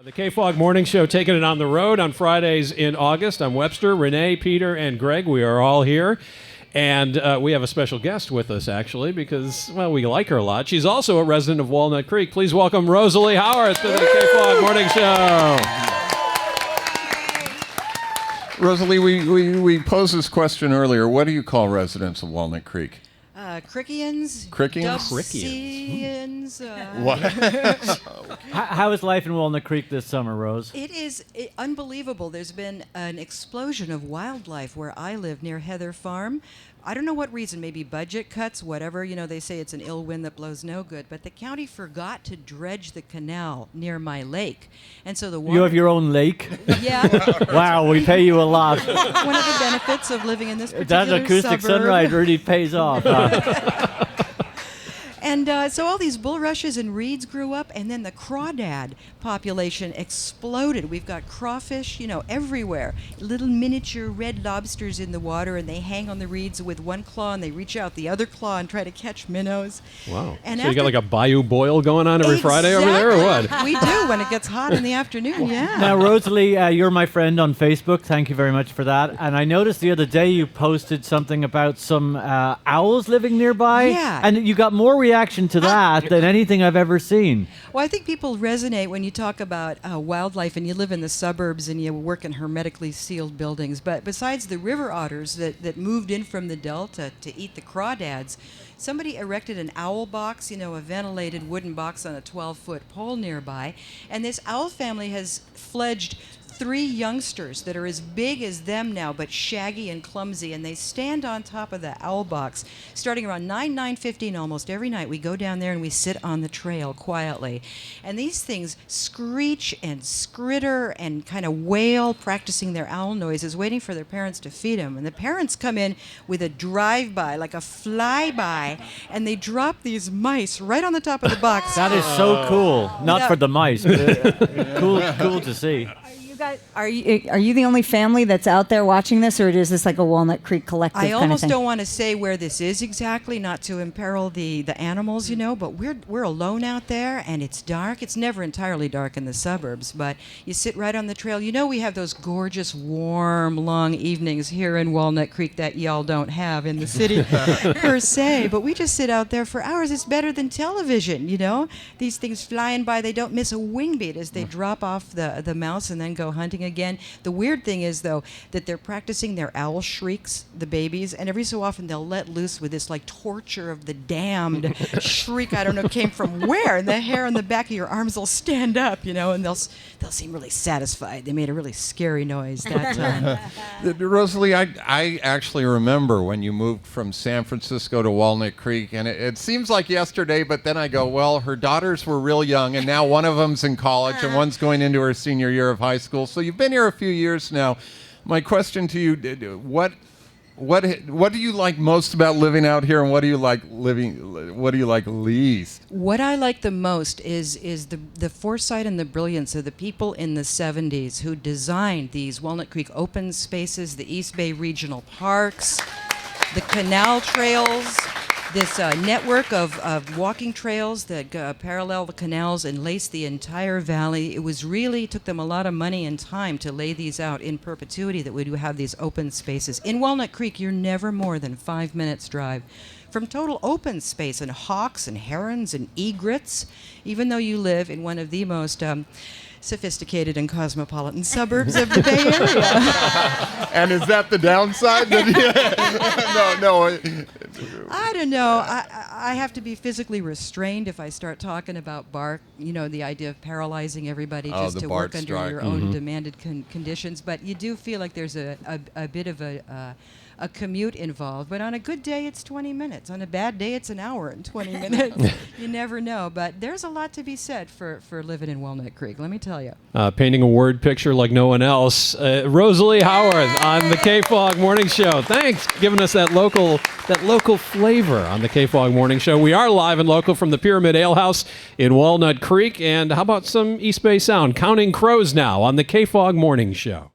The K-Fog Morning Show, taking it on the road on Fridays in August. I'm Webster, Renee, Peter, and Greg. We are all here. And we have a special guest with us, actually, because, well, we like her a lot. She's also a resident of Walnut Creek. Please welcome Rosalie Howard to the K-Fog Morning Show. Rosalie, we posed this question earlier. What do you call residents of Walnut Creek? Crickians. Crickians? Dubsians. What? How is life in Walnut Creek this summer, Rose? It is unbelievable. There's been an explosion of wildlife where I live near Heather Farm. I don't know what reason, maybe budget cuts, whatever. You know, they say it's an ill wind that blows no good. But the county forgot to dredge the canal near my lake. And so the water... You have your own lake? Yeah. Wow, we pay you a lot. One of the benefits of living in this particular That acoustic suburb. sunrise really pays off. And so all these bulrushes and reeds grew up, and then the crawdad population exploded. We've got crawfish, you know, everywhere. Little miniature red lobsters in the water, and they hang on the reeds with one claw, and they reach out the other claw and try to catch minnows. Wow. And so you got like a bayou boil going on every Friday over there, or what? We do when it gets hot in the afternoon, yeah. Now, Rosalie, you're my friend on Facebook. Thank you very much for that. And I noticed the other day you posted something about some owls living nearby. Yeah. And you got more reaction to that than anything I've ever seen. Well, I think people resonate when you talk about wildlife and you live in the suburbs and you work in hermetically sealed buildings. But besides the river otters that moved in from the delta to eat the crawdads, somebody erected an owl box, you know, a ventilated wooden box on a 12-foot pole nearby. And this owl family has fledged 3 youngsters that are as big as them now, but shaggy and clumsy, and they stand on top of the owl box. Starting around 9:15 almost every night, we go down there and we sit on the trail quietly. And these things screech and skritter and kind of wail, practicing their owl noises, waiting for their parents to feed them. And the parents come in with a drive-by, like a flyby, and they drop these mice right on the top of the box. That is so cool. Not for the mice, but cool to see. Are you the only family that's out there watching this, or is this like a Walnut Creek collective I kind of almost thing? don't want to say where this is exactly, not to imperil the animals, you know, but we're alone out there, and it's dark. It's never entirely dark in the suburbs, but you sit right on the trail. You know, we have those gorgeous, warm, long evenings here in Walnut Creek that y'all don't have in the city per se, but we just sit out there for hours. It's better than television, you know? These things flying by, they don't miss a wing beat as they drop off the mouse and then go hunting again. The weird thing is, though, that they're practicing their owl shrieks, the babies, and every so often they'll let loose with this like torture of the damned shriek. I don't know, came from where, and the hair on the back of your arms will stand up, you know, and they'll seem really satisfied. They made a really scary noise that time. Rosalie, I actually remember when you moved from San Francisco to Walnut Creek, and it seems like yesterday, but then I go, well, her daughters were real young, and now one of them's in college, and one's going into her senior year of high school. So you've been here a few years now. My question to you, what do you like most about living out here, and what do you like least? What I like the most is the foresight and the brilliance of the people in the 70s who designed these Walnut Creek open spaces, the East Bay Regional Parks, the canal trails, this network of walking trails that parallel the canals and lace the entire valley. It took them a lot of money and time to lay these out in perpetuity, that we do have these open spaces. In Walnut Creek, you're never more than 5 minutes drive from total open space and hawks and herons and egrets, even though you live in one of the most sophisticated and cosmopolitan suburbs of the Bay Area. And is that the downside? No. I don't know. I have to be physically restrained if I start talking about BART, you know, the idea of paralyzing everybody just to work under your own demanded conditions. But you do feel like there's a bit of a commute involved. But on a good day, it's 20 minutes. On a bad day, it's an hour and 20 minutes. You never know. But there's a lot to be said for living in Walnut Creek, let me tell you. Painting a word picture like no one else. Rosalie Howard on the K-Fog Morning Show. Thanks for giving us that local flavor on the K-Fog Morning Show. We are live and local from the Pyramid Ale House in Walnut Creek. And how about some East Bay sound? Counting Crows now on the K-Fog Morning Show.